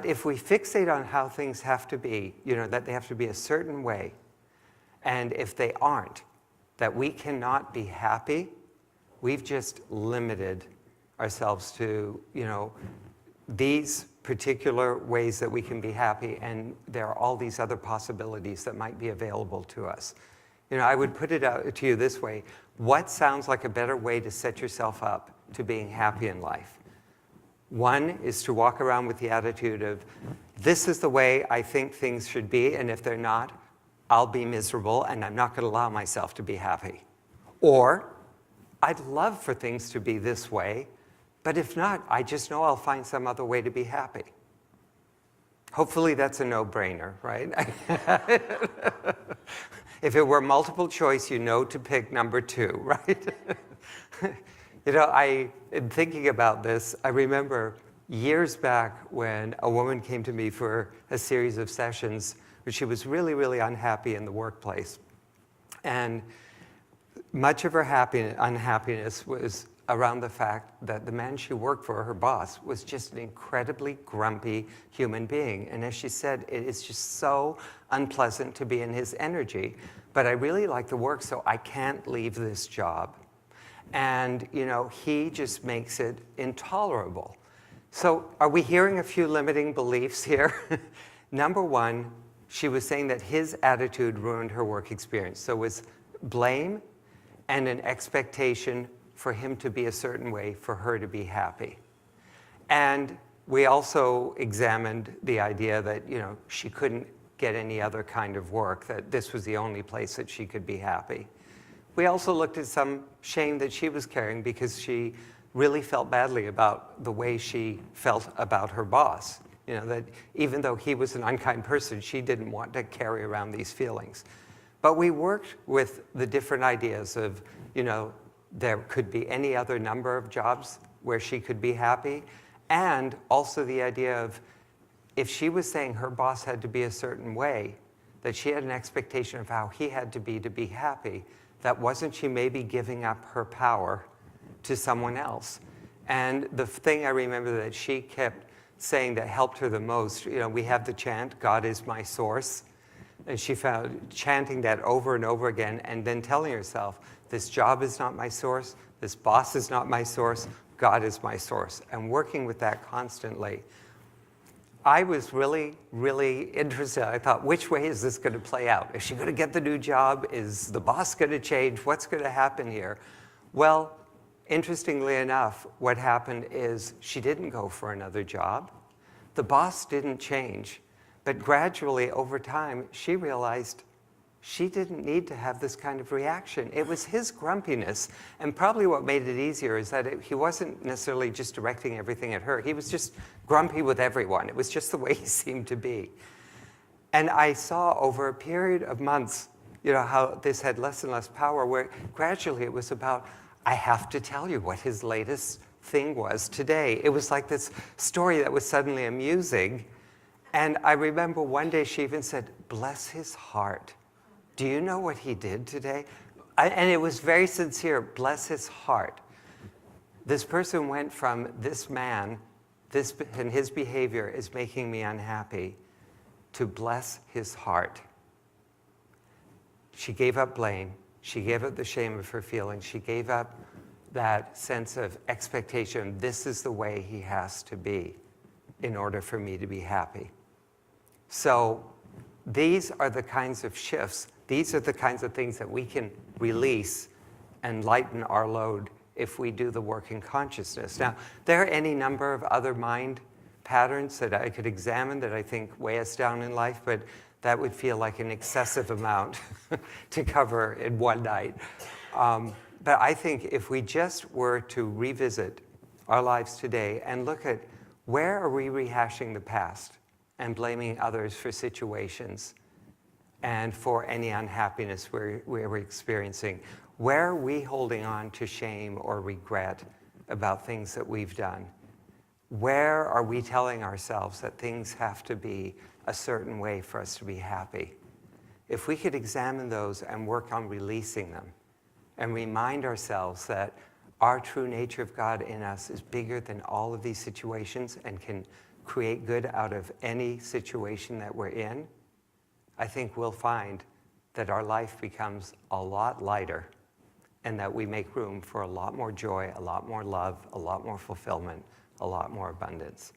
if we fixate on how things have to be, that they have to be a certain way, and if they aren't, that we cannot be happy, we've just limited ourselves to, these particular ways that we can be happy, and there are all these other possibilities that might be available to us. I would put it out to you this way. What sounds like a better way to set yourself up to being happy in life? One is to walk around with the attitude of, this is the way I think things should be, and if they're not, I'll be miserable, and I'm not going to allow myself to be happy. Or, I'd love for things to be this way, but if not, I just know I'll find some other way to be happy. Hopefully that's a no-brainer, right? If it were multiple choice, you know to pick number 2, right? In thinking about this, I remember years back when a woman came to me for a series of sessions where she was really, really unhappy in the workplace. And much of her unhappiness was around the fact that the man she worked for, her boss, was just an incredibly grumpy human being. And as she said, it is just so unpleasant to be in his energy. But I really like the work, so I can't leave this job. And, he just makes it intolerable. So are we hearing a few limiting beliefs here? Number one, she was saying that his attitude ruined her work experience. So it was blame and an expectation for him to be a certain way, for her to be happy. And we also examined the idea that, she couldn't get any other kind of work, that this was the only place that she could be happy. We also looked at some shame that she was carrying because she really felt badly about the way she felt about her boss. That even though he was an unkind person, she didn't want to carry around these feelings. But we worked with the different ideas of, there could be any other number of jobs where she could be happy, and also the idea of, if she was saying her boss had to be a certain way, that she had an expectation of how he had to be happy, that wasn't she maybe giving up her power to someone else? And the thing I remember that she kept saying that helped her the most, we have the chant, God is my source. And she found chanting that over and over again, and then telling herself, this job is not my source, this boss is not my source, God is my source. And working with that constantly. I was really, really interested. I thought, which way is this going to play out? Is she going to get the new job? Is the boss going to change? What's going to happen here? Well, interestingly enough, what happened is she didn't go for another job. The boss didn't change. But gradually, over time, she realized she didn't need to have this kind of reaction. It was his grumpiness. And probably what made it easier is that he wasn't necessarily just directing everything at her. He was just grumpy with everyone. It was just the way he seemed to be. And I saw over a period of months, how this had less and less power, where gradually it was about, I have to tell you what his latest thing was today. It was like this story that was suddenly amusing. And I remember one day she even said, bless his heart. Do you know what he did today? And it was very sincere, bless his heart. This person went from this man, and his behavior is making me unhappy, to bless his heart. She gave up blame. She gave up the shame of her feelings. She gave up that sense of expectation. This is the way he has to be in order for me to be happy. So these are the kinds of shifts. These are the kinds of things that we can release and lighten our load if we do the work in consciousness. Now, there are any number of other mind patterns that I could examine that I think weigh us down in life, but that would feel like an excessive amount to cover in one night. But I think if we just were to revisit our lives today and look at where are we rehashing the past and blaming others for situations and for any unhappiness we're experiencing, where are we holding on to shame or regret about things that we've done? Where are we telling ourselves that things have to be a certain way for us to be happy? If we could examine those and work on releasing them and remind ourselves that our true nature of God in us is bigger than all of these situations and can create good out of any situation that we're in, I think we'll find that our life becomes a lot lighter and that we make room for a lot more joy, a lot more love, a lot more fulfillment, a lot more abundance.